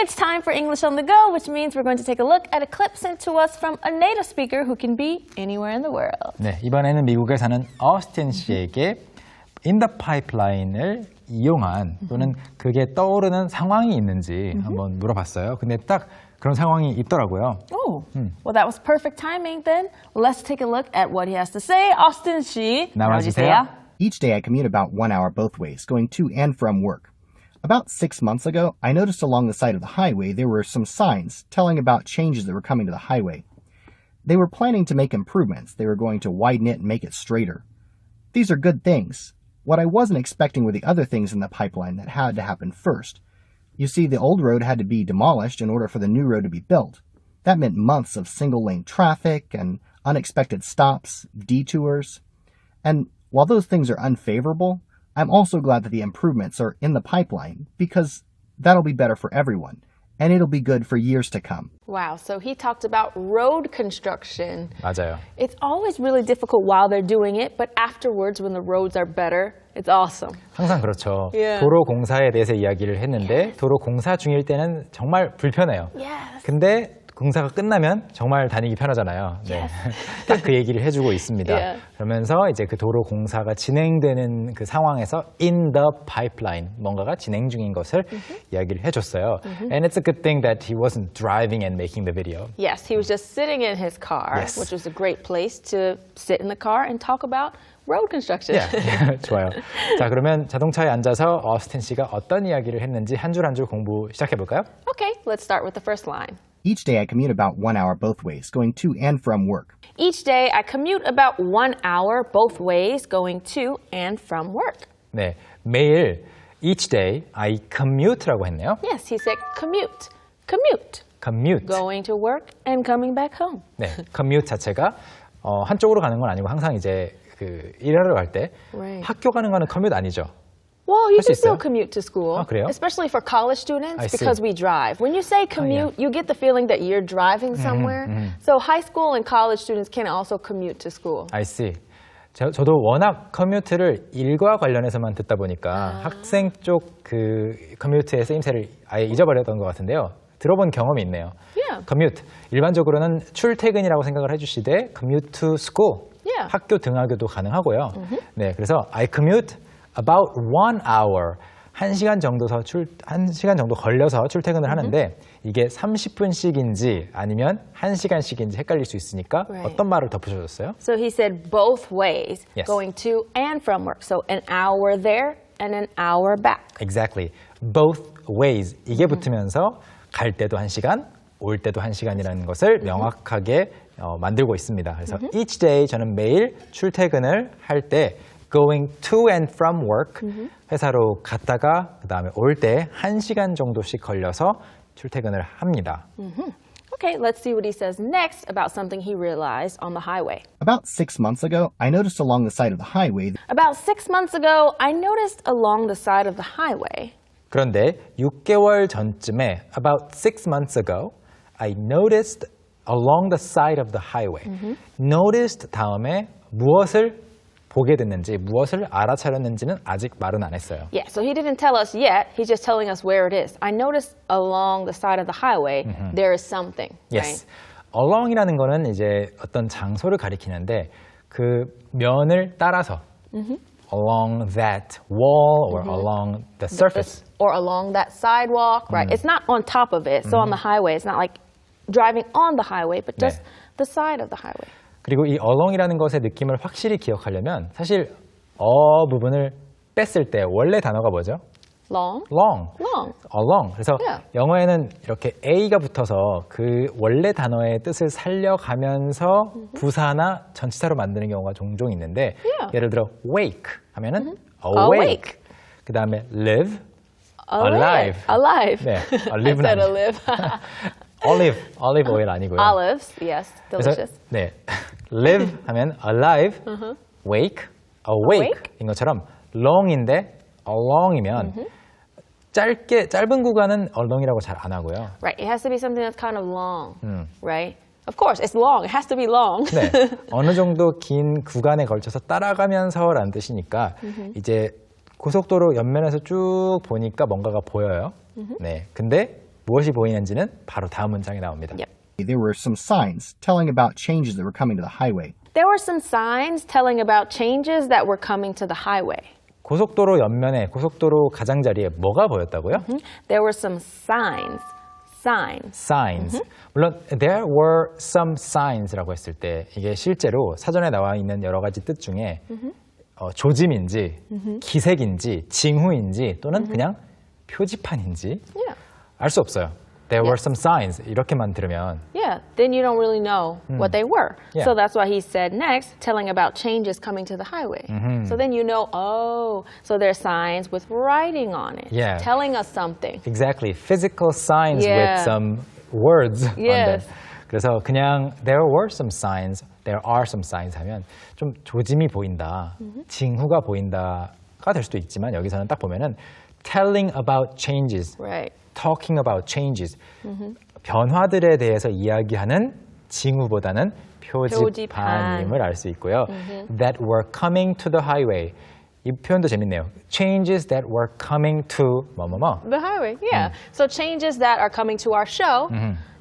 It's time for English on the go, which means we're going to take a look at a clip sent to us from a native speaker who can be anywhere in the world. 네, 이번에는 미국에 사는 어스틴 씨에게 in the pipeline을 이용한 또는 그게 떠오르는 상황이 있는지 한번 물어봤어요. 근데 딱 그런 상황이 있더라고요. Oh, well, that was perfect timing then. Let's take a look at what he has to say. Austin 씨, 나와주세요. Each day I commute about 1 hour both ways, going to and from work. About 6 months ago, I noticed along the side of the highway there were some signs telling about changes that were coming to the highway. They were planning to make improvements. They were going to widen it and make it straighter. These are good things. What I wasn't expecting were the other things in the pipeline that had to happen first. You see, the old road had to be demolished in order for the new road to be built. That meant months of single-lane traffic and unexpected stops, detours. And while those things are unfavorable, I'm also glad that the improvements are in the pipeline because that'll be better for everyone, and it'll be good for years to come. Wow, so he talked about road construction. 맞아요. It's always really difficult while they're doing it, but afterwards when the roads are better, it's awesome. 항상 그렇죠. Yeah. 도로 공사에 대해서 이야기를 했는데 도로 공사 중일 때는 정말 불편해요. Yes. 근데 공사가 끝나면 정말 다니기 편하잖아요. 네. 딱 그 얘기를 해주고 있습니다. Yeah. 그러면서 이제 그 도로 공사가 진행되는 그 상황에서 in the pipeline 뭔가가 진행 중인 것을 이야기를 해줬어요. And it's a good thing that he wasn't driving and making the video. Yes, he was just sitting in his car, Yes. which was a great place to sit in the car and talk about road construction. Yeah. 좋아요. 자, 그러면 자동차에 앉아서 어스틴 씨가 어떤 이야기를 했는지 한 줄 한 줄 공부 시작해볼까요? Okay, let's start with the first line. Each day I commute about 1 hour both ways, going to and from work. Each day I commute about 1 hour both ways going to and from work. 네, 매일 each day I commute라고 했네요. Yes, he said commute. Commute. commute. Going to work and coming back home. 네, commute 자체가 한쪽으로 가는 건 아니고 항상 이제 그 일하러 갈 때 Right. 학교 가는 거는 commute 아니죠. Well, you 할 수 can still 있어요? commute to school, 아, 그래요? especially for college students I see. because we drive. When you say commute, you get the feeling that you're driving somewhere. So high school and college students can also commute to school. I see. 저도 워낙 커뮤트를 일과 관련해서만 듣다 보니까 학생 쪽 그 커뮤트의 쓰임새를 아예 잊어버렸던 것 같은데요. 들어본 경험이 있네요. Yeah. commute. 일반적으로는 출퇴근이라고 생각을 해주시되 commute to school. Yeah. 학교 등하교도 가능하고요. 네, 그래서 I commute about 1 hour. 1시간 정도 걸려서 출퇴근을 하는데 이게 30분씩인지 아니면 1시간씩인지 헷갈릴 수 있으니까 Right. 어떤 말을 덧붙여줬어요? So he said both ways, Yes. going to and from work. So an hour there and an hour back. Exactly. Both ways. 이게 붙으면서 갈 때도 1시간, 올 때도 1시간이라는 것을 명확하게 만들고 있습니다. 그래서 each day 저는 매일 출퇴근을 할 때 going to and from work 회사로 갔다가 그다음에 올 때 1시간 정도씩 걸려서 출퇴근을 합니다. Okay, let's see what he says next about something he realized on the highway. About 6 months ago, I noticed along the side of the highway About 6 months ago, I noticed along the side of the highway. 그런데 6개월 전쯤에 about 6 months ago I noticed along the side of the highway. noticed 다음에 무엇을 보게 됐는지 무엇을 알아차렸는지는 아직 말은 안 했어요. Yeah, so he didn't tell us yet. He's just telling us where it is. I noticed along the side of the highway there is something. Yes. Right? along이라는 거는 이제 어떤 장소를 가리키는데 그 면을 따라서 along that wall or along the surface. Or along that sidewalk, right? It's not on top of it. So on the highway, it's not like driving on the highway, but just 네. the side of the highway. 그리고 이 along이라는 것의 느낌을 확실히 기억하려면 사실 부분을 뺐을 때 원래 단어가 뭐죠? Long? long. Long. along. 그래서 Yeah. 영어에는 이렇게 a가 붙어서 그 원래 단어의 뜻을 살려가면서 부사나 전치사로 만드는 경우가 종종 있는데 Yeah. 예를 들어 wake 하면은 awake. 그 다음에 live, alive. Alive. 네, I alive는 said 아니에요. alive. olive oil 아니고요. Olives, yes, 그래서 delicious. 네, live 하면 alive, wake, awake인 것처럼 long인데 along이면 짧은 구간은 along이라고 잘 안 하고요. Right, it has to be something that's kind of long, right? Of course, it's long. It has to be long. 네, 어느 정도 긴 구간에 걸쳐서 따라가면서라는 뜻이니까 이제 고속도로 옆면에서 쭉 보니까 뭔가가 보여요. 네, 근데 무엇이 보이는지는 바로 다음 문장에 나옵니다. Yep. There were some signs telling about changes that were coming to the highway. There were some signs telling about changes that were coming to the highway. 고속도로 옆면에 고속도로 가장자리에 뭐가 보였다고요? There were some signs. Signs. 물론 there were some signs라고 했을 때 이게 실제로 사전에 나와 있는 여러 가지 뜻 중에 조짐인지 기색인지 징후인지 또는 그냥 표지판인지 Yeah. 알 수 없어요. There were some signs 이렇게만 들으면 Yeah, then you don't really know what they were. Yeah. So that's why he said next, telling about changes coming to the highway. So then you know, oh, so there's signs with writing on it, Yeah. telling us something. exactly physical signs Yeah. with some words on them. Yes. 그래서 그냥 there were some signs, there are some signs 하면 좀 조짐이 보인다, 징후가 보인다가 될 수도 있지만 여기서는 딱 보면은 telling about changes, Right. talking about changes, 변화들에 대해서 이야기하는 징후보다는 표지판임을 알 수 있고요. That were coming to the highway. 이 표현도 재밌네요. Changes that were coming to 뭐뭐뭐. The highway, yeah. So changes that are coming to our show,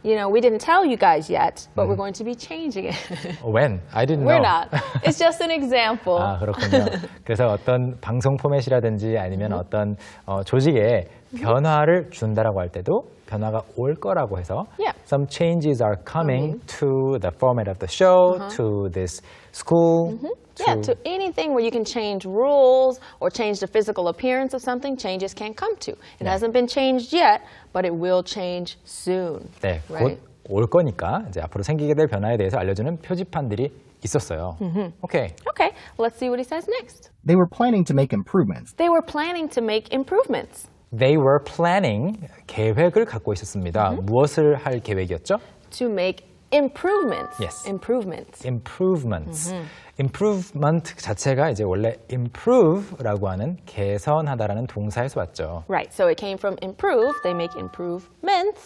you know, we didn't tell you guys yet, but we're going to be changing it. When? I didn't know. We're not. It's just an example. 아, 그렇군요. 그래서 어떤 방송 포맷이라든지 아니면 어떤 조직에 변화를 준다라고 할 때도 변화가 올 거라고 해서 Yeah. some changes are coming to the format of the show, to this school, Yeah, to anything where you can change rules or change the physical appearance of something, changes can come to. It hasn't been changed yet, but it will change soon. 네, Right. 곧 올 거니까 이제 앞으로 생기게 될 변화에 대해서 알려주는 표지판들이 있었어요. 오케이. Okay, let's see what he says next. They were planning to make improvements. They were planning to make improvements. They were planning, 계획을 갖고 있었습니다. 무엇을 할 계획이었죠? To make improvements. Yes. Improvements. improvements. improvement 자체가 이제 원래 improve라고 하는 개선하다라는 동사에서 왔죠. Right, so it came from improve. They make improvements.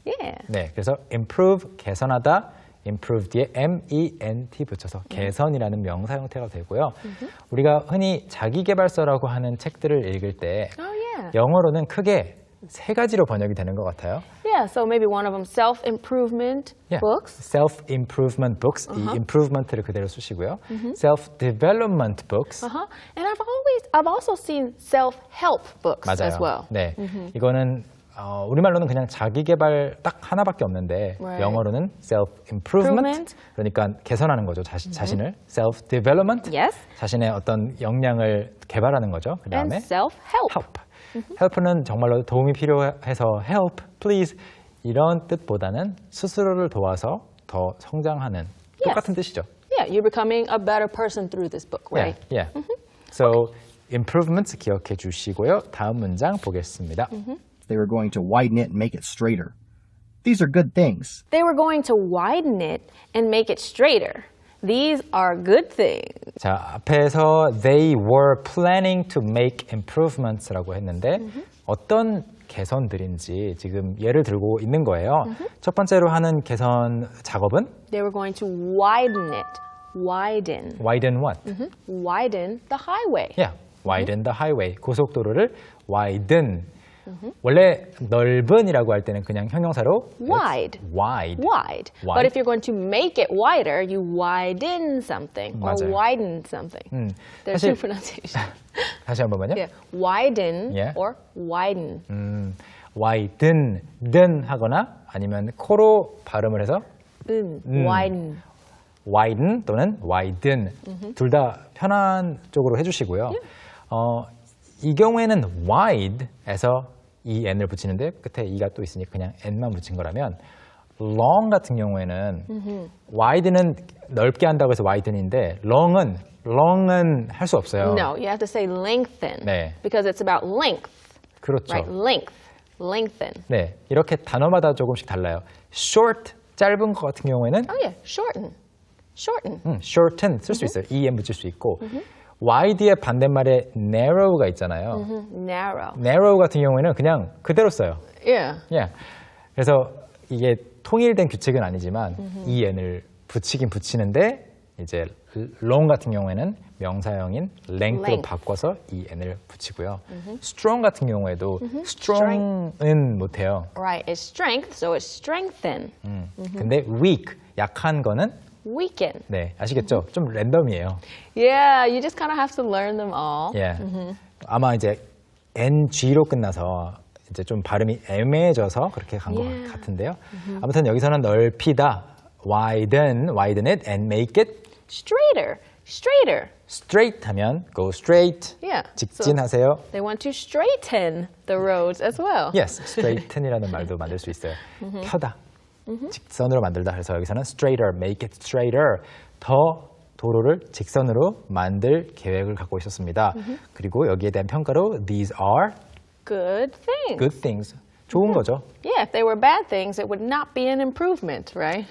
Yeah. 네, 그래서 improve, 개선하다, improve 뒤에 ment 붙여서 개선이라는 명사 형태가 되고요. 우리가 흔히 자기계발서라고 하는 책들을 읽을 때 Oh, yeah. 영어로는 크게 세 가지로 번역이 되는 것 같아요. Yeah, so maybe one of them self-improvement Yeah. books. self-improvement books, 이 improvement를 그대로 쓰시고요. self-development books. And I've also seen self-help books 맞아요. as well. 네, 이거는 우리말로는 그냥 자기계발 딱 하나밖에 없는데 Right. 영어로는 self-improvement, 그러니까 개선하는 거죠. 자신을. self-development, Yes. 자신의 어떤 역량을 개발하는 거죠. 그 And 다음에 self-help. help. help는 정말로 도움이 필요해서 help, please 이런 뜻보다는 스스로를 도와서 더 성장하는 똑같은 뜻이죠. Yeah, you're becoming a better person through this book, right? Yeah. So improvements 기억해 주시고요. 다음 문장 보겠습니다. They were going to widen it and make it straighter. These are good things. They were going to widen it and make it straighter. These are good things. 자, 앞에서 they were planning to make improvements라고 했는데 어떤 개선들인지 지금 예를 들고 있는 거예요. 첫 번째로 하는 개선 작업은 They were going to widen it. Widen. widen what? Widen the highway. Yeah, widen the highway. 고속도로를 widen. 원래 넓은이라고 할 때는 그냥 형용사로 Wide. wide. Wide. But if you're going to make it wider, you widen something or 맞아요. widen something. There's 사실- two pronunciations. 다시 한 번만요. Yeah. Widen Yeah. or widen. widen 하거나 아니면 코로 발음을 해서 Widen. widen 또는 widen 둘 다 편한 쪽으로 해주시고요. 이 경우에는 wide에서 이 n을 붙이는데 끝에 e가 또 있으니 그냥 n만 붙인 거라면 long 같은 경우에는 wide는 넓게 한다고 해서 widen인데 long은 할 수 없어요. No, you have to say lengthen. 네. Because it's about length, 그렇죠. right? Length. Lengthen. 네, 이렇게 단어마다 조금씩 달라요. short 짧은 것 같은 경우에는 Oh yeah, shorten. Shorten. shorten 쓸 수 있어요. en 붙일 수 있고 wide의 반대말에 narrow가 있잖아요. Narrow. narrow 같은 경우에는 그냥 그대로 써요. Yeah. Yeah. 그래서 이게 통일된 규칙은 아니지만 en을 붙이긴 붙이는데 이제 long 같은 경우에는 명사형인 length로 Length. 바꿔서 이 n을 붙이고요. strong 같은 경우에도 strong은 못해요. Right, it's strength, so it's strengthen. 근데 weak, 약한 거는 Weaken. 네, 아시겠죠? 좀 랜덤이에요. Yeah, you just kind of have to learn them all. 예. 아마 이제 ng로 끝나서 이제 좀 발음이 애매해져서 그렇게 간 것 같은데요. 아무튼 여기서는 넓히다, widen it and make it Straighter, straighter. straight 하면 go straight, Yeah. 직진하세요. They want to straighten the roads as well. Yes, straighten이라는 말도 만들 수 있어요. 펴다, 직선으로 만들다. 그래서 여기서는 straighter, make it straighter. 더 도로를 직선으로 만들 계획을 갖고 있었습니다. 그리고 여기에 대한 평가로 these are Good things. good things. 좋은 거죠. Yeah, if they were bad things, it would not be an improvement, right?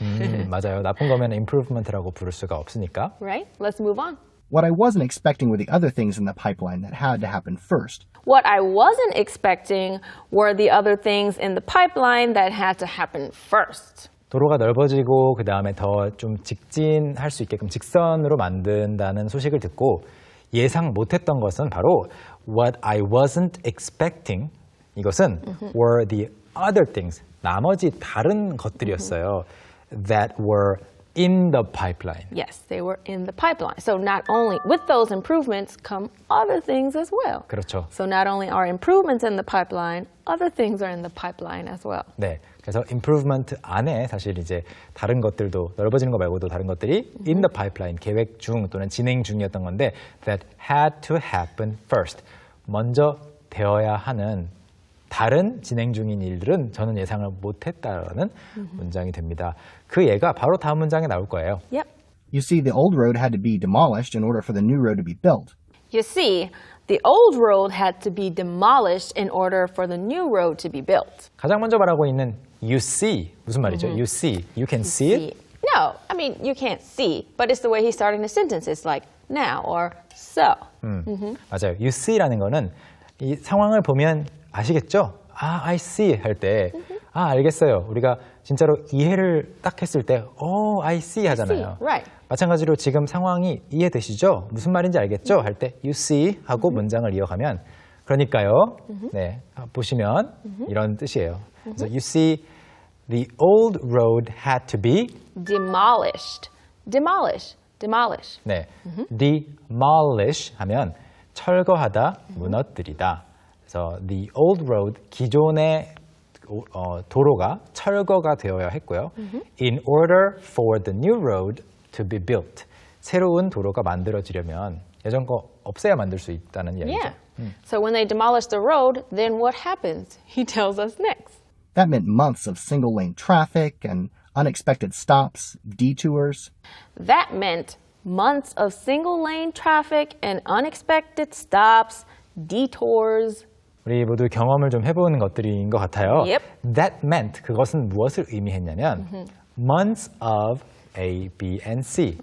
맞아요. 나쁜 거면 improvement라고 부를 수가 없으니까. Right? Let's move on. What I wasn't expecting were the other things in the pipeline that had to happen first. What I wasn't expecting were the other things in the pipeline that had to happen first. 도로가 넓어지고 그 다음에 더 좀 직진할 수 있게끔 직선으로 만든다는 소식을 듣고 예상 못했던 것은 바로 what I wasn't expecting. 이것은 were the other things. 나머지 다른 것들이었어요. That were in the pipeline. Yes, they were in the pipeline. So not only with those improvements come other things as well. 그렇죠. So not only are improvements in the pipeline, other things are in the pipeline as well. 네. 그래서 improvement 안에 사실 이제 다른 것들도 넓어지는 거 말고도 다른 것들이 in the pipeline, 계획 중 또는 진행 중이었던 건데 that had to happen first. 먼저 되어야 하는 다른 진행 중인 일들은 저는 예상을 못했다라는 문장이 됩니다. 그 예가 바로 다음 문장에 나올 거예요. Yep. You see, the old road had to be demolished in order for the new road to be built. You see, the old road had to be demolished in order for the new road to be built. 가장 먼저 말하고 있는 you see 무슨 말이죠? You see, you can see it. No, I mean, you can't see, but it's the way he's starting the sentence. It's like now or so. 맞아요. You see라는 거는 이 상황을 보면 아시겠죠? 아, I see 할 때 아, 알겠어요. 우리가 진짜로 이해를 딱 했을 때 I see 하잖아요. Right. 마찬가지로 지금 상황이 이해되시죠? 무슨 말인지 알겠죠? 할 때 you see 하고 문장을 이어가면 그러니까요. 네, 보시면 이런 뜻이에요. 그래서 you see the old road had to be Demolished. Demolish. Demolish. 네, demolish 하면 철거하다, 무너뜨리다. 그래서 the old road 기존의 도로가 철거가 되어야 했고요. In order for the new road to be built. 새로운 도로가 만들어지려면 예전 거 없애야 만들 수 있다는 이야기죠. Yeah. So when they demolish the road, then what happens? He tells us next. That meant months of single-lane traffic and unexpected stops, detours. That meant months of single-lane traffic and unexpected stops, detours. 우리 모두 경험을 좀 해보는 것들인 것 같아요. Yep. That meant 그것은 무엇을 의미했냐면 months of A, B, and C.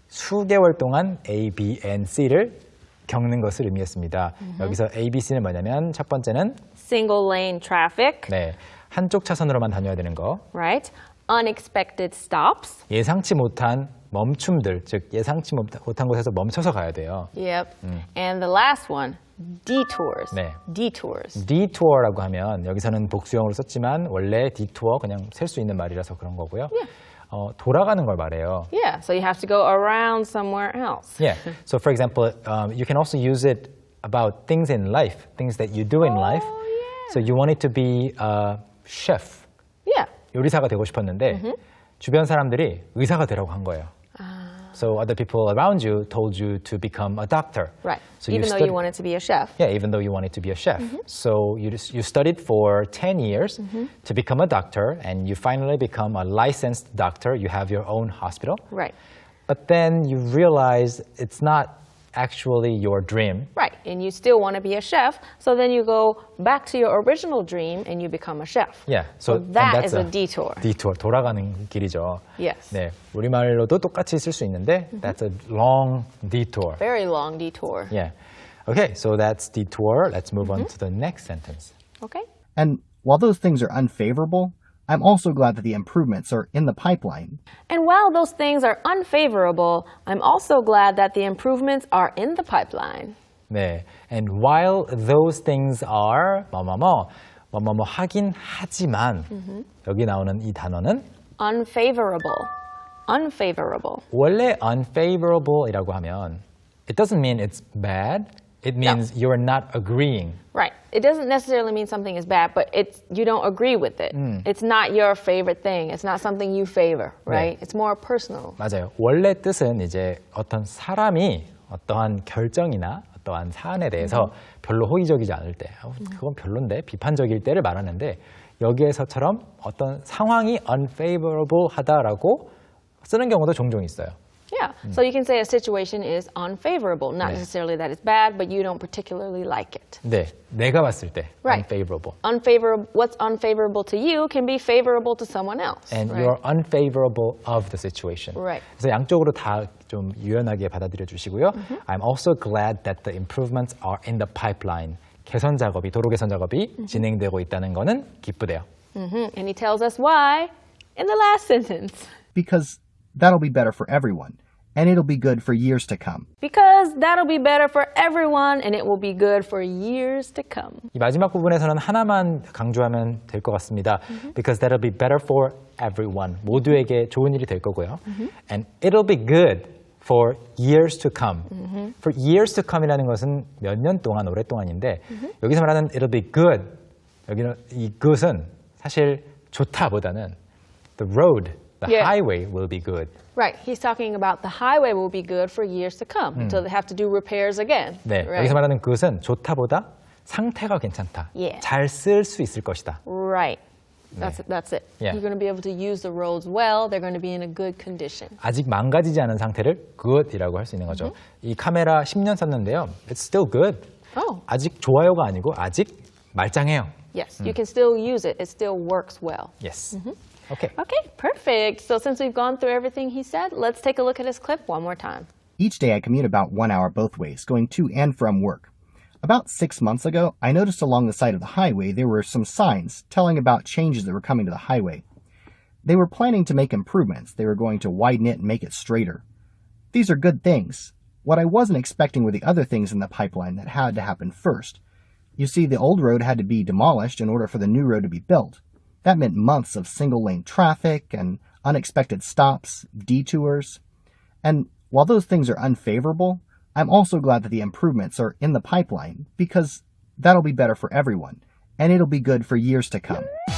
수개월 동안 A, B, and C를 겪는 것을 의미했습니다. 여기서 A, B, C는 뭐냐면 첫 번째는 Single-lane traffic, 네, 한쪽 차선으로만 다녀야 되는 거. right? Unexpected stops. 예상치 못한 멈춤들, 즉 예상치 못한 곳에서 멈춰서 가야 돼요. Yep. And the last one, detours. 네. Detours. detour라고 하면 여기서는 복수형으로 썼지만 원래 detour 그냥 셀 수 있는 말이라서 그런 거고요. 돌아가는 걸 말해요. Yeah, so you have to go around somewhere else. Yeah. So for example, you can also use it about things in life, things that you do in life. yeah. So you wanted to be a chef. Yeah. 요리사가 되고 싶었는데 주변 사람들이 의사가 되라고 한 거예요. So other people around you told you to become a doctor. Right. So Even though you wanted to be a chef. Yeah, even though you wanted to be a chef. So you studied for 10 years to become a doctor, and you finally become a licensed doctor. You have your own hospital. Right. But then you realize it's not actually your dream. Right. And you still want to be a chef, so then you go back to your original dream and you become a chef. Yeah. So and that that's is a detour. Detour, 돌아가는 길이죠. Yes. 네, 우리말로도 똑같이 쓸 수 있는데 that's a long detour. Very long detour. Yeah. Okay, so that's detour. Let's move on to the next sentence. Okay. And while those things are unfavorable, I'm also glad that the improvements are in the pipeline. And while those things are unfavorable, I'm also glad that the improvements are in the pipeline. 네. And while those things are 뭐뭐뭐 하긴 하지만 여기 나오는 이 단어는 Unfavorable. Unfavorable. 원래 unfavorable이라고 하면 it doesn't mean it's bad. It means you're not agreeing. Right. It doesn't necessarily mean something is bad, but you don't agree with it. It's not your favorite thing. It's not something you favor, right? 네. It's more personal. 맞아요. 원래 뜻은 이제 어떤 사람이 어떠한 결정이나 어떠한 사안에 대해서 별로 호의적이지 않을 때, 그건 별론데 비판적일 때를 말하는데 여기에서처럼 어떤 상황이 unfavorable 하다라고 쓰는 경우도 종종 있어요. Yeah. So you can say a situation is unfavorable. Not necessarily that it's bad, but you don't particularly like it. 네, 내가 봤을 때 Right. unfavorable. What's unfavorable to you can be favorable to someone else. And right? you're unfavorable of the situation. Right. 그래서 양쪽으로 다 좀 유연하게 받아들여 주시고요. I'm also glad that the improvements are in the pipeline. 개선 작업이, 도로 개선 작업이 진행되고 있다는 거는 기쁘대요. And he tells us why in the last sentence. Because that'll be better for everyone, and it'll be good for years to come. Because that'll be better for everyone and it will be good for years to come. 이 마지막 부분에서는 하나만 강조하면 될 것 같습니다. Because that'll be better for everyone. 모두에게 좋은 일이 될 거고요. And it'll be good for years to come. For years to come이라는 것은 몇 년 동안, 오랫동안인데 여기서 말하는 it'll be good. 여기는 이 good은 사실 좋다보다는 the road, the highway will be good. Right. He's talking about the highway will be good for years to come until they have to do repairs again. 네, right? 여기서 말하는 good은 좋다보다 상태가 괜찮다. Yeah. 잘 쓸 수 있을 것이다. Right. That's it. Yeah. You're going to be able to use the roads well. They're going to be in a good condition. 아직 망가지지 않은 상태를 good이라고 할 수 있는 거죠. 이 카메라 10년 썼는데요. It's still good. Oh. 아직 좋아요가 아니고 아직 말짱해요. Yes, you can still use it. It still works well. Yes. Okay. Okay, perfect. So since we've gone through everything he said, let's take a look at his clip one more time. Each day I commute about 1 hour both ways, going to and from work. About 6 months ago, I noticed along the side of the highway there were some signs telling about changes that were coming to the highway. They were planning to make improvements. They were going to widen it and make it straighter. These are good things. What I wasn't expecting were the other things in the pipeline that had to happen first. You see, the old road had to be demolished in order for the new road to be built. That meant months of single-lane traffic and unexpected stops, detours. And while those things are unfavorable, I'm also glad that the improvements are in the pipeline because that'll be better for everyone, and it'll be good for years to come.